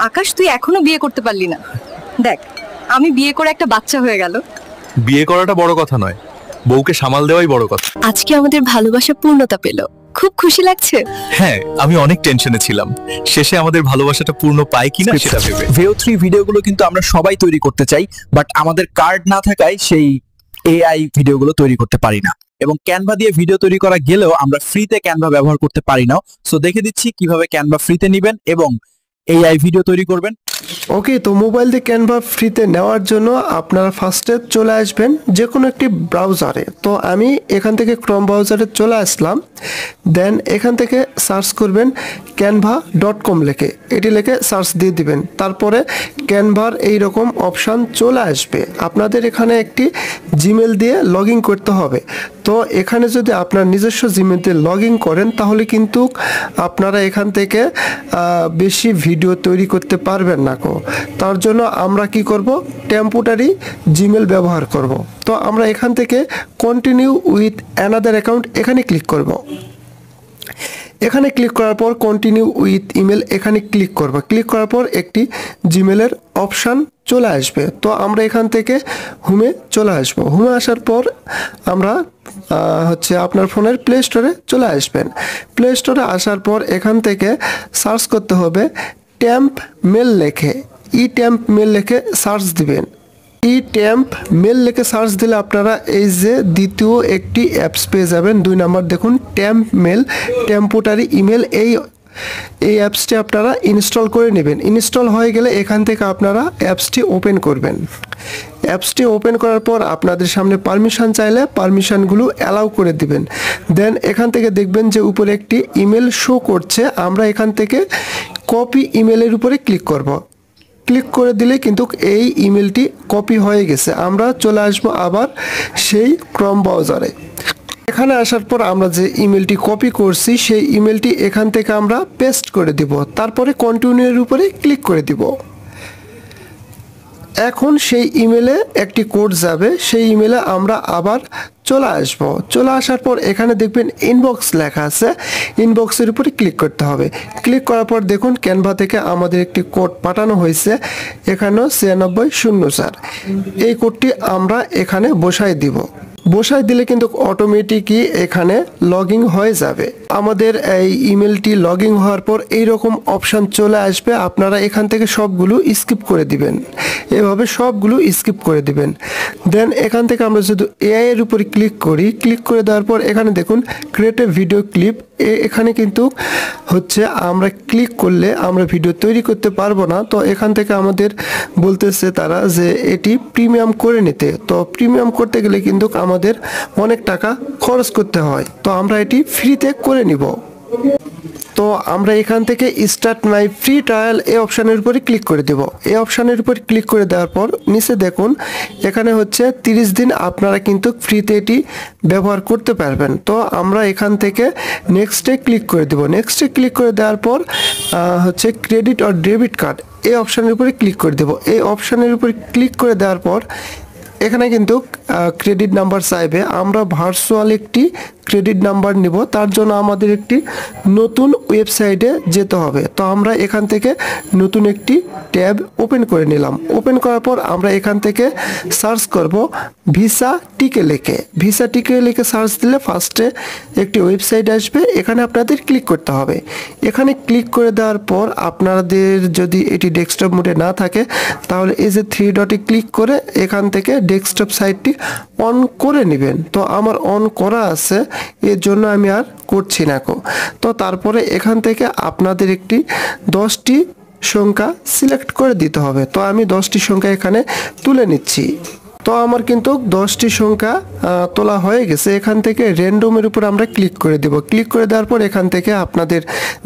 আকাশ, তুই এখনো বিয়ে করতে পারলি না। দেখ, আমি বিয়ে করে একটা বাচ্চা হয়ে গেল। বিয়ে করাটা বড় কথা নয়, বউকে সামাল দেওয়াই বড় কথা। আজকে আমাদের ভালোবাসা পূর্ণতা পেল, খুব খুশি লাগছে। হ্যাঁ, আমি অনেক টেনশনে ছিলাম, শেষে আমাদের ভালোবাসাটা পূর্ণ পায় কিনা সেটা ভেবে। VEO3 ভিডিওগুলো কিন্তু আমরা সবাই তৈরি করতে চাই, বাট আমাদের কার্ড না থাকায় সেই AI ভিডিওগুলো তৈরি করতে পারি না। এবং ক্যানভা দিয়ে ভিডিও তৈরি করা গেলেও আমরা ফ্রিতে ক্যানভা ব্যবহার করতে পারি না। সো দেখে দিচ্ছি কিভাবে ক্যানভা ফ্রিতে নেবেন এবং AI ভিডিও তৈরি করবেন। ওকে, তো মোবাইল দিয়ে ক্যানভা ফ্রিতে নেওয়ার জন্য আপনারা ফার্স্টে চলে আসবেন যে কোনো একটি ব্রাউজারে। তো আমি এখান থেকে ক্রোম ব্রাউজারে চলে আসলাম। দেন এখান থেকে সার্চ করবেন canva.com লিখে, এটি লিখে সার্চ দিয়ে দিবেন। তারপরে ক্যানভার এইরকম অপশান চলে আসবে। আপনাদের এখানে একটি জিমেল দিয়ে লগ ইন করতে হবে। তো এখানে যদি আপনার নিজস্ব জিমেল দিয়ে লগ ইন করেন তাহলে কিন্তু আপনারা এখান থেকে বেশি ভিডিও তৈরি করতে পারবেন না। তার জন্য আমরা কি করব, টেম্পোরারি জিমেল ব্যবহার করব। তো আমরা এখান থেকে কন্টিনিউ উইথ অ্যানাদার অ্যাকাউন্ট এখানে ক্লিক করব। এখানে ক্লিক করার পর কন্টিনিউ উইথ ইমেল এখানে ক্লিক করব। ক্লিক করার পর একটি জিমেলের অপশান চলে আসবে। তো আমরা এখান থেকে হোমে চলে আসব। হোমে আসার পর আমরা আপনার ফোনের প্লে স্টোরে চলে আসবেন। প্লে স্টোরে আসার পর এখান থেকে সার্চ করতে হবে ট্যাম্প মেল লেখে, ট্যাম্প মেল লিখে সার্চ দিবেন। ট্যাম্প মেল লিখে সার্চ দিলে আপনারা এই যে দ্বিতীয় একটি অ্যাপস পেয়ে যাবেন। 2 নাম্বার দেখুন ট্যাম্প মেল টেম্পোরারি ইমেল। এই অ্যাপসটি আপনারা ইনস্টল করে নেবেন। ইনস্টল হয়ে গেলে এখান থেকে আপনারা অ্যাপসটি ওপেন করবেন। অ্যাপসটি ওপেন করার পর আপনাদের সামনে পারমিশন চাইলে পারমিশনগুলো অ্যালাউ করে দিবেন। দেন এখান থেকে দেখবেন যে উপরে একটি ইমেল শো করছে। আমরা এখান থেকে কপি ইমেলের উপরে ক্লিক করব। ক্লিক করে দিলে কিন্তু এই ইমেলটি কপি হয়ে গেছে। আমরা চলে আসবো আবার সেই ক্রোম ব্রাউজারে। এখানে আসার পর আমরা যে ইমেলটি কপি করছি সেই ইমেলটি এখান থেকে আমরা পেস্ট করে দিব। তারপরে কন্টিনিউর উপরে ক্লিক করে দিব। এখন সেই ইমেলে একটি কোড যাবে, সেই ইমেলে আমরা আবার চলে আসবো। চলে আসার পর এখানে দেখবেন ইনবক্স লেখা আছে, ইনবক্সের উপরে ক্লিক করতে হবে। ক্লিক করার পর দেখুন ক্যানভা থেকে আমাদের একটি কোড পাঠানো হয়েছে, এখানেও 9604। এই কোডটি আমরা এখানে বসাই দিব। বসাই দিলে কিন্তু অটোমেটিকই এখানে লগ ইন হয়ে যাবে। আমাদের এই ইমেলটি লগ ইন হওয়ার পর এইরকম অপশান চলে আসবে। আপনারা এখান থেকে সবগুলো স্কিপ করে দিবেন, এভাবে সবগুলো স্কিপ করে দিবেন। দেন এখান থেকে আমরা যদি এআই এর উপরে ক্লিক করি, ক্লিক করে দেওয়ার পর এখানে দেখুন ক্রিয়েট এ ভিডিও ক্লিপ। এখানে কিন্তু আমরা ক্লিক করলে আমরা ভিডিও তৈরি করতে পারবো না। তো এখান থেকে আমাদের বলতেছে তারা যে এটি প্রিমিয়াম করে নিতে। তো প্রিমিয়াম করতে গেলে কিন্তু আমাদের অনেক টাকা খরচ করতে হয়। তো আমরা এটি ফ্রিতে করে নিব। তো আমরা এখান থেকে স্টার্ট মাই ফ্রি ট্রায়াল এই অপশানের উপরে ক্লিক করে দেব। এই অপশানের উপর ক্লিক করে দেওয়ার পর নিচে দেখুন এখানে 30 দিন আপনারা কিন্তু ফ্রিতে এটি ব্যবহার করতে পারবেন। তো আমরা এখান থেকে নেক্সটে ক্লিক করে দেব। নেক্সটে ক্লিক করে দেওয়ার পর ক্রেডিট অর ডেবিট কার্ড এই অপশানের উপরে ক্লিক করে দেব। এই অপশানের উপরে ক্লিক করে দেওয়ার পর এখানে কিন্তু ক্রেডিট নাম্বার চাইবে। আমরা ভার্চুয়াল একটি ক্রেডিট নাম্বার নিব, তার জন্য আমাদের একটি নতুন ওয়েবসাইটে যেতে হবে। তো আমরা এখান থেকে নতুন একটি ট্যাব ওপেন করে নিলাম। ওপেন করার পর আমরা এখান থেকে সার্চ করব ভিসা টিকে লিখে। ভিসা টিকে লিখে সার্চ দিলে ফার্স্টে একটি ওয়েবসাইট আসবে, এখানে আপনাদের ক্লিক করতে হবে। এখানে ক্লিক করে দেওয়ার পর আপনাদের যদি এটি ডেস্কটপ মোডে না থাকে তাহলে এই যে 3 ডটে ক্লিক করে এখান থেকে ডেস্কটপ সাইটটি অন করে নেবেন। তো আমার অন করা আছে, এর জন্য আমি আর করছি না। তো তারপরে এখান থেকে আপনাদের একটি 10টি সংখ্যা সিলেক্ট করে দিতে হবে। তো আমি 10টি সংখ্যা এখানে তুলে নিচ্ছি। তো আমার কিন্তু 10টি সংখ্যা তোলা হয়ে গেছে। এখান থেকে র্যান্ডমের উপর আমরা ক্লিক করে দেব। ক্লিক করে দেওয়ার পর এখান থেকে আপনাদের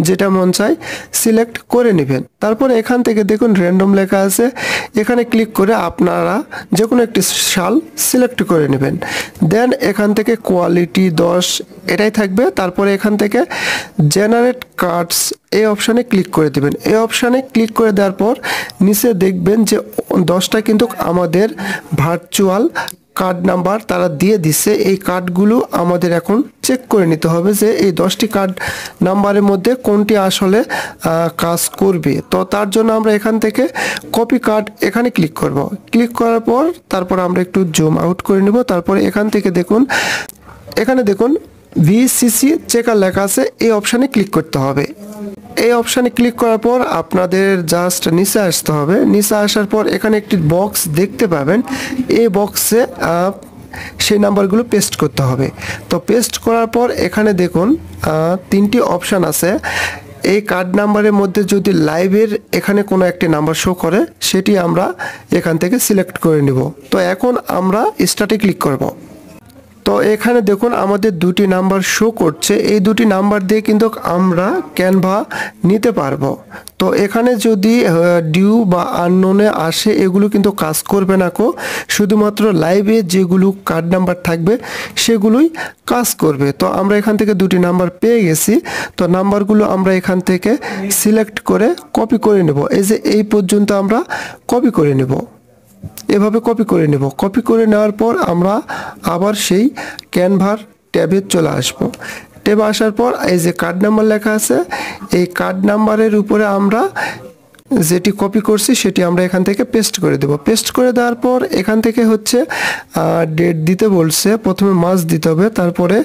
যেটা মন চায় সিলেক্ট করে নেবেন। তারপর এখান থেকে দেখুন র্যান্ডম লেখা আছে, এখানে ক্লিক করে আপনারা যে কোনো একটি সাল সিলেক্ট করে নেবেন। দেন এখান থেকে কোয়ালিটি 10 এটাই থাকবে। তারপরে এখান থেকে জেনারেট কার্ডস এই অপশানে ক্লিক করে দেবেন। এই অপশানে ক্লিক করে দেওয়ার পর নিচে দেখবেন যে 10টা কিন্তু আমাদের ভার্চুয়াল কার্ড নাম্বার তারা দিয়ে দিছে, এই কার্ডগুলো আমাদের এখন চেক করে নিতে হবে যে এই 10টি কার্ড নাম্বারের মধ্যে কোনটি আসলে কাজ করবে। তো তার জন্য আমরা এখান থেকে কপি কার্ড এখানে ক্লিক করব। ক্লিক করার পর তারপর আমরা একটু জুম আউট করে নেব। তারপরে এখান থেকে এখানে দেখুন ভিসিসি চেকার লেখা আছে, এই অপশানে ক্লিক করতে হবে। এই অপশানে ক্লিক করার পর আপনাদের জাস্ট নিচে আসতে হবে। নিচে আসার পর এখানে একটি বক্স দেখতে পাবেন, এই বক্সে সেই নাম্বারগুলো পেস্ট করতে হবে। তো পেস্ট করার পর এখানে দেখুন 3টি অপশান আছে। এই কার্ড নাম্বারের মধ্যে যদি লাইভের এখানে কোনো একটি নাম্বার শো করে সেটি আমরা এখান থেকে সিলেক্ট করে নিব। তো এখন আমরা স্টার্টে ক্লিক করব। তো এখানে দেখুন আমাদের 2টি নাম্বার শো করছে, এই 2টি নাম্বার দিয়ে কিন্তু আমরা ক্যানভা নিতে পারবো। তো এখানে যদি ডিউ বা আননোনে আসে এগুলো কিন্তু কাজ করবে না শুধুমাত্র লাইভে যেগুলো কার্ড নাম্বার থাকবে সেগুলোই কাজ করবে। তো আমরা এখান থেকে 2টি নাম্বার পেয়ে গেছি। তো নাম্বারগুলো আমরা এখান থেকে সিলেক্ট করে কপি করে নেব। এই যে এই পর্যন্ত আমরা কপি করে নেব, এভাবে কপি করে নেব। কপি করে নেওয়ার পর আমরা আবার সেই ক্যানভার ট্যাবে চলে আসব। ট্যাবে আসার পর এই যে কার্ড নাম্বার লেখা আছে, এই কার্ড নাম্বারের উপরে আমরা যেটি কপি করছি সেটি আমরা এখান থেকে পেস্ট করে দেব। পেস্ট করে দেওয়ার পর এখান থেকে ডেট দিতে বলছে, প্রথমে মাস দিতে হবে, তারপরে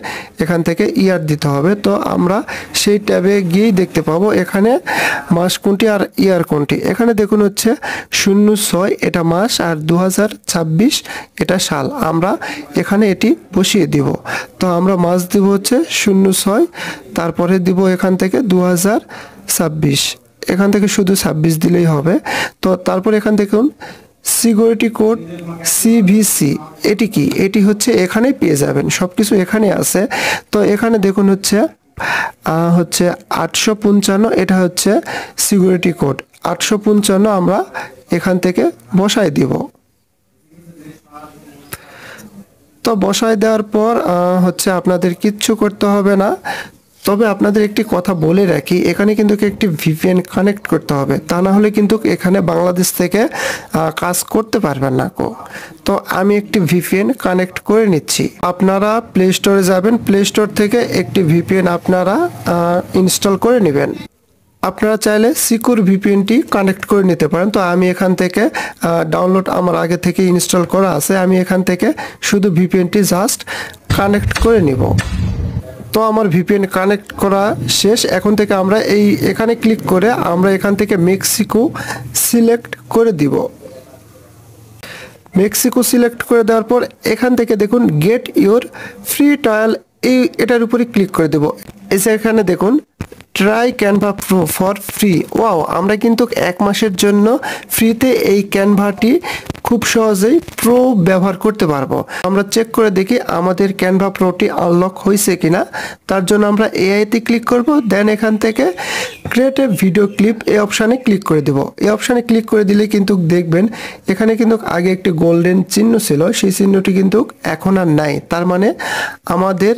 এখান থেকে ইয়ার দিতে হবে। তো আমরা সেই ট্যাবে গিয়েই দেখতে পাবো এখানে মাস কোনটি আর ইয়ার কোনটি। এখানে দেখুন 06 এটা মাস আর 2026 এটা সাল। আমরা এখানে এটি বসিয়ে দিব। তো আমরা মাস দিব 06, তারপরে দিব এখান থেকে 2026, এখান থেকে শুধু 26 দিলেই হবে। তো তারপর এখান থেকে সিকিউরিটি কোড সিভিসি, এটি কি? এটি এখানেই পেয়ে যাবেন, সব কিছু এখানে আছে। তো এখানে দেখুন 855, এটা সিকিউরিটি কোড 855 আমরা এখান থেকে বসাই দিব। তো বসায় দেওয়ার পর আপনাদের কিচ্ছু করতে হবে না। তবে আপনাদের একটি কথা বলে রাখি, এখানে কিন্তু একটি ভিপিএন কানেক্ট করতে হবে, তা না হলে কিন্তু এখানে বাংলাদেশ থেকে কাজ করতে পারবেন না তো আমি একটি ভিপিএন কানেক্ট করে নিচ্ছি। আপনারা প্লে স্টোরে যাবেন, প্লে স্টোর থেকে একটি ভিপিএন আপনারা ইনস্টল করে নেবেন। আপনারা চাইলে সিকিউর ভিপিএনটি কানেক্ট করে নিতে পারেন। তো আমি এখান থেকে ডাউনলোড আমার আগে থেকে ইনস্টল করা আছে, আমি এখান থেকে শুধু ভিপিএনটি জাস্ট কানেক্ট করে নিব। তো আমার ভিপিএন কানেক্ট করা শেষ। এখন থেকে আমরা এখানে ক্লিক করে আমরা এখান থেকে মেক্সিকো সিলেক্ট করে দিব। মেক্সিকো সিলেক্ট করে দেওয়ার পর এখান থেকে দেখুন গেট ইউর ফ্রি ট্রায়াল, এটার উপরে ক্লিক করে দেব। এখানে দেখুন try Canva pro for free. Wow, আমরা কিন্তু 1 মাসের জন্য ফ্রিতে এই ক্যানভাটি খুব সহজেই প্রো ব্যবহার করতে পারবো। আমরা চেক করে দেখি আমাদের ক্যানভা প্রোটি আনলক হয়েছে কিনা। তার জন্য আমরা এআইতে ক্লিক করব, দেন এখান থেকে ক্রিয়েট এ ভিডিও ক্লিপ এই অপশানে ক্লিক করে দেব। এই অপশানে ক্লিক করে দিলে কিন্তু দেখবেন এখানে কিন্তু আগে একটি গোল্ডেন চিহ্ন ছিল, সেই চিহ্নটি কিন্তু এখন আর নাই। তার মানে আমাদের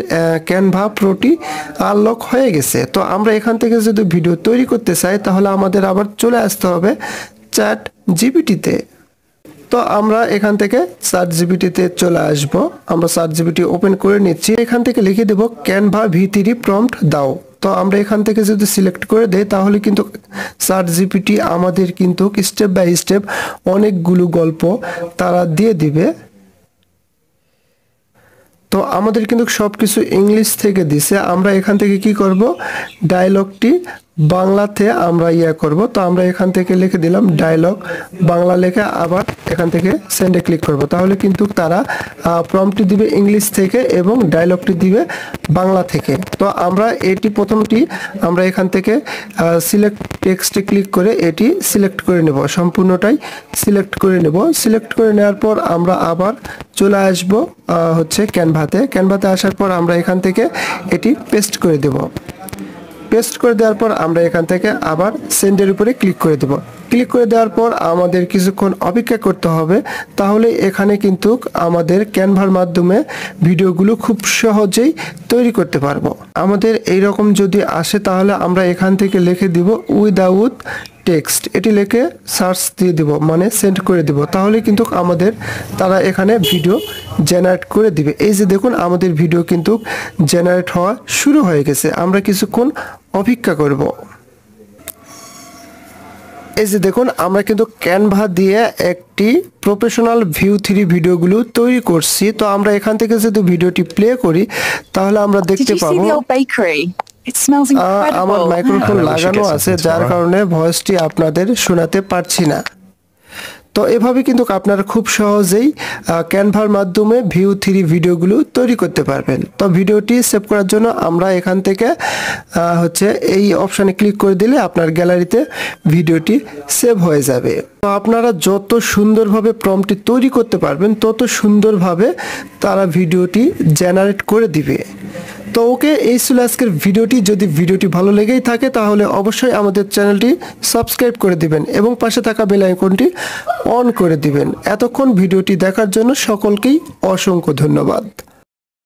ক্যানভা প্রোটি আনলক হয়ে গেছে। তো আমরা এখান থেকে যদি ভিডিও তৈরি করতে চাই তাহলে আমাদের আবার চলে আসতে হবে চ্যাট জিপিটিতে। তো আমরা এখান থেকে চ্যাট জিপিটিতে চলে আসব। আমরা চ্যাট জিপিটি ওপেন করে নিচ্ছি। এখান থেকে লিখে দেব ক্যানভা V3 প্রম্পট দাও। তো আমরা এখান থেকে যদি সিলেক্ট করে দেই তাহলে কিন্তু চ্যাট জিপিটি আমাদের কিন্তু স্টেপ বাই স্টেপ অনেকগুলো গল্প তারা দিয়ে দিবে। তো আমাদের কিন্তু সব কিছু ইংলিশ থেকে দিছে। আমরা এখান থেকে কি করব, ডায়লগটি বাংলাতে আমরা করব। তো আমরা এখান থেকে লিখে দিলাম ডায়লগ বাংলা, লেখা আবার এখান থেকে সেন্ডে ক্লিক করব। তাহলে কিন্তু তারা প্রম্পটটি দিবে ইংলিশ থেকে এবং ডায়লগটি দিবে বাংলা থেকে। তো আমরা প্রথমটি আমরা এখান থেকে সিলেক্ট টেক্সটে ক্লিক করে এটি সিলেক্ট করে নেব, সম্পূর্ণটাই সিলেক্ট করে নেব। সিলেক্ট করে নেওয়ার পর আমরা আবার চলে আসব ক্যানভাতে আসার পর আমরা এখান থেকে এটি পেস্ট করে দেব। পেস্ট করে দেওয়ার পর আমরা এখান থেকে আবার সেন্ডের উপরে ক্লিক করে দেব। ক্লিক করে দেওয়ার পর আমাদের কিছুক্ষণ অপেক্ষা করতে হবে, তাহলে এখানে কিন্তু আমাদের ক্যানভার মাধ্যমে ভিডিওগুলো খুব সহজেই তৈরি করতে পারবো। আমাদের এই রকম যদি আসে তাহলে আমরা এখান থেকে লিখে দিব উইদাউট টেক্সট, এটি লিখে সার্চ দিয়ে দিব, মানে সেন্ড করে দিব। তাহলে কিন্তু আমাদের তারা এখানে ভিডিও জেনারেট করে দিবে। এই যে দেখুন আমাদের ভিডিও কিন্তু জেনারেট হওয়া শুরু হয়ে গেছে। আমরা কিছুক্ষণ অপেক্ষা করব। এই যে দেখুন আমরা কিন্তু ক্যানভা দিয়ে একটি প্রফেশনাল ভিউ 3 ভিডিওগুলো তৈরি করছি। তো আমরা এখান থেকে যদি ভিডিওটি প্লে করি তাহলে আমরা Did দেখতে you see পাবো the old bakery? It smells আমার incredible. মাইক্রোফোন হ্যাঁ, লাগানো অবশ্যই আছে গেছে, যার বুঝতে কারণে ভয়েসটি আপনাদের শোনাতে পারছি না। তো এভাবে কিন্তু আপনারা খুব সহজেই ক্যানভার মাধ্যমে ভিউ 3 ভিডিওগুলো তৈরি করতে পারবেন। তো ভিডিওটি সেভ করার জন্য আমরা এখান থেকে হচ্ছে এই অপশানে ক্লিক করে দিলে আপনার গ্যালারিতে ভিডিওটি সেভ হয়ে যাবে। তো আপনারা যত সুন্দরভাবে প্রম্পটটি তৈরি করতে পারবেন তত সুন্দরভাবে তারা ভিডিওটি জেনারেট করে দিবে। তো ওকে, এই ছিল আজকের ভিডিওটি। যদি ভিডিওটি ভালো লেগেই থাকে তাহলে অবশ্যই আমাদের চ্যানেলটি সাবস্ক্রাইব করে দিবেন এবং পাশে থাকা বেল আইকনটি অন করে দিবেন। এতক্ষণ ভিডিওটি দেখার জন্য সকলকেই অসংখ্য ধন্যবাদ।